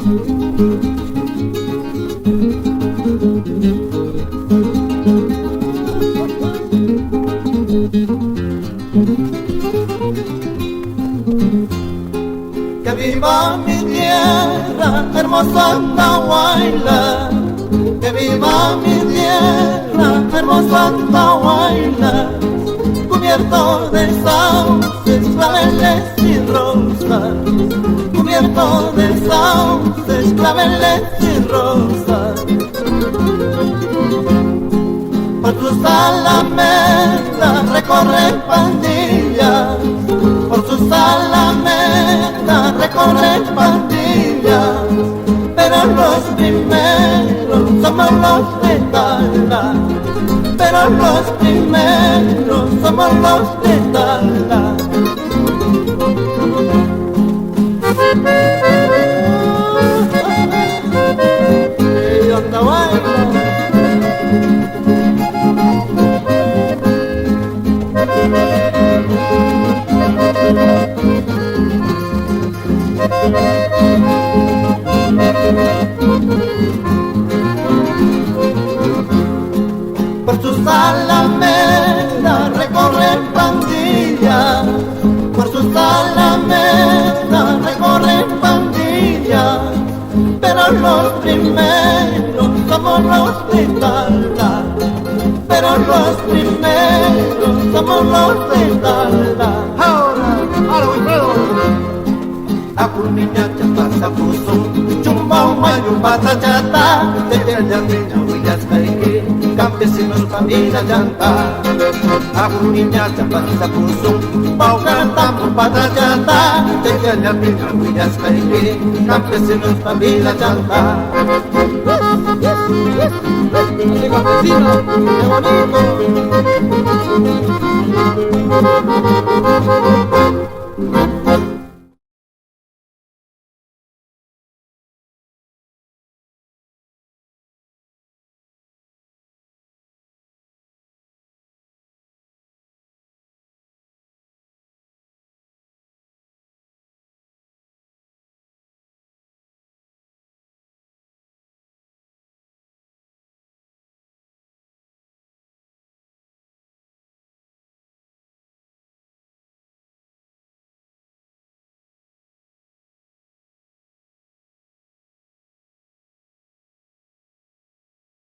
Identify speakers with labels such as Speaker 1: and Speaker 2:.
Speaker 1: Que viva mi tierra, hermosa Andahuayla. Que viva mi tierra, hermosa Andahuayla. Cubierto de sauces, claveles y rosas. Cubierto de sauces, claveles y rosas. Por tus alamedas recorren pandillas. Por sus alamedas recorren pandillas. Pero los primeros somos los de Tala. Pero los primeros somos los de Tala. Por sus alamedas recorren pandillas. Por sus alamedas recorren pandillas. Pero los primeros somos los de Tala. Pero los primeros somos los de Tala. Ahora Wilfredo. Aku niña chata sapusung, chumbau mayu bata chata, tetelnya pinya willas kaiki, campesinos familia llanta. Aku niña chata sapusung, bau cantamur bata chata, tetelnya pinya willas kaiki, campesinos familia llanta. ¡Qué campesino! ¡Qué bonito!